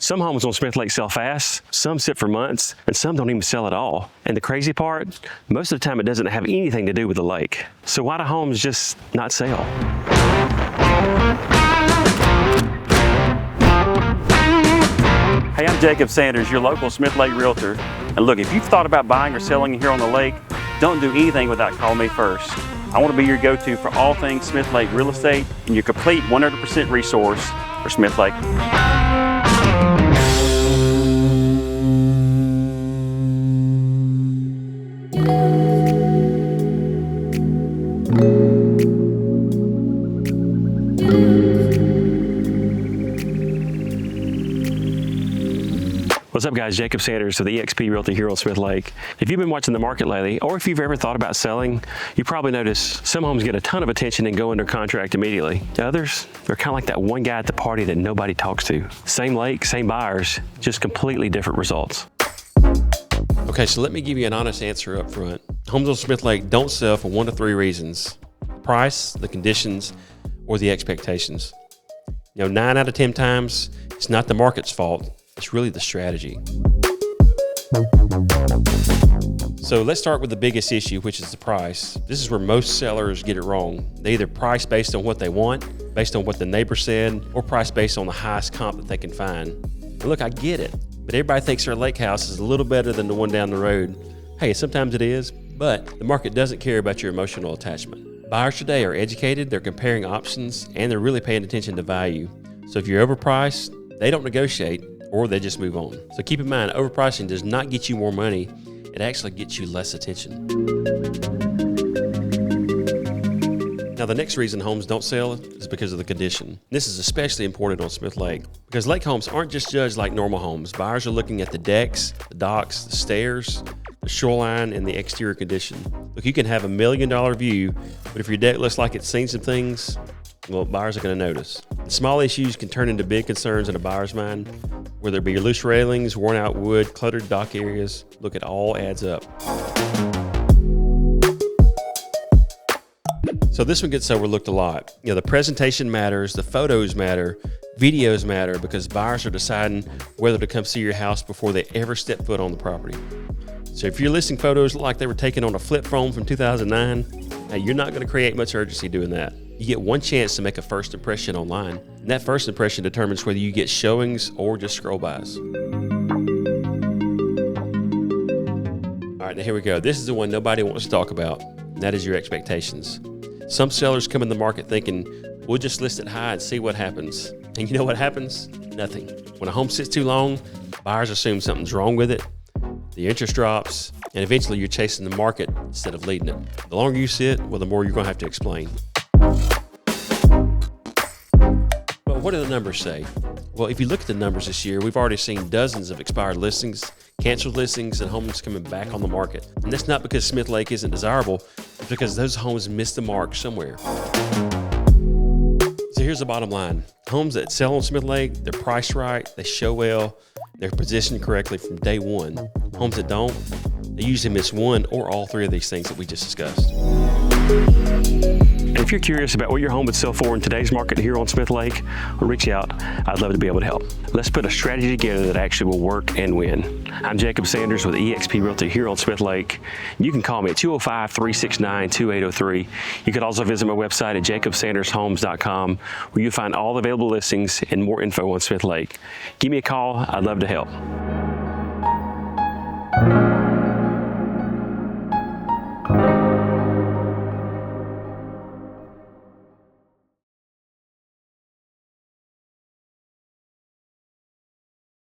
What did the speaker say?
Some homes on Smith Lake sell fast, some sit for months, and some don't even sell at all. And the crazy part, most of the time it doesn't have anything to do with the lake. So why do homes just not sell? Hey, I'm Jacob Sanders, your local Smith Lake Realtor. And look, if you've thought about buying or selling here on the lake, don't do anything without calling me first. I want to be your go-to for all things Smith Lake real estate and your complete 100% resource for Smith Lake. What's up guys, Jacob Sanders with eXp Realty here on Smith Lake. If you've been watching the market lately, or if you've ever thought about selling, you probably notice some homes get a ton of attention and go under contract immediately. Others, they're kind of like that one guy at the party that nobody talks to. Same lake, same buyers, just completely different results. Okay, so let me give you an honest answer up front. Homes on Smith Lake don't sell for 1 to 3 reasons: the price, the conditions, or the expectations. 9 out of 10 times, it's not the market's fault. It's really the strategy. So let's start with the biggest issue, which is the price. This is where most sellers get it wrong. They either price based on what they want, based on what the neighbor said, or price based on the highest comp that they can find. And look, I get it, but everybody thinks their lake house is a little better than the one down the road. Hey, sometimes it is, but the market doesn't care about your emotional attachment. Buyers today are educated, they're comparing options, and they're really paying attention to value. So if you're overpriced, they don't negotiate, or they just move on. So keep in mind, overpricing does not get you more money, it actually gets you less attention. Now the next reason homes don't sell is because of the condition. This is especially important on Smith Lake, because lake homes aren't just judged like normal homes. Buyers are looking at the decks, the docks, the stairs, the shoreline, and the exterior condition. Look, you can have $1 million view, but if your deck looks like it's seen some things, well, buyers are going to notice. Small issues can turn into big concerns in a buyer's mind, whether it be loose railings, worn out wood, cluttered dock areas. Look, it all adds up. So this one gets overlooked a lot. The presentation matters, the photos matter, videos matter, because buyers are deciding whether to come see your house before they ever step foot on the property. So if your listing photos look like they were taken on a flip phone from 2009, now you're not going to create much urgency doing that. You get one chance to make a first impression online, and that first impression determines whether you get showings or just scroll bys. All right, now here we go. This is the one nobody wants to talk about, and that is your expectations. Some sellers come in the market thinking, we'll just list it high and see what happens. And you know what happens? Nothing. When a home sits too long, buyers assume something's wrong with it, the interest drops, and eventually you're chasing the market instead of leading it. The longer you sit, well, the more you're going to have to explain. But what do the numbers say? Well, if you look at the numbers this year, we've already seen dozens of expired listings, canceled listings, and homes coming back on the market. And that's not because Smith Lake isn't desirable, it's because those homes missed the mark somewhere. So here's the bottom line. Homes that sell on Smith Lake, they're priced right, they show well, they're positioned correctly from day one. Homes that don't, they usually miss one or all 3 of these things that we just discussed. And if you're curious about what your home would sell for in today's market here on Smith Lake, well, reach out. I'd love to be able to help. Let's put a strategy together that actually will work and win. I'm Jacob Sanders with eXp Realty here on Smith Lake. You can call me at 205-369-2803. You could also visit my website at jacobsandershomes.com, where you'll find all the available listings and more info on Smith Lake. Give me a call. I'd love to help.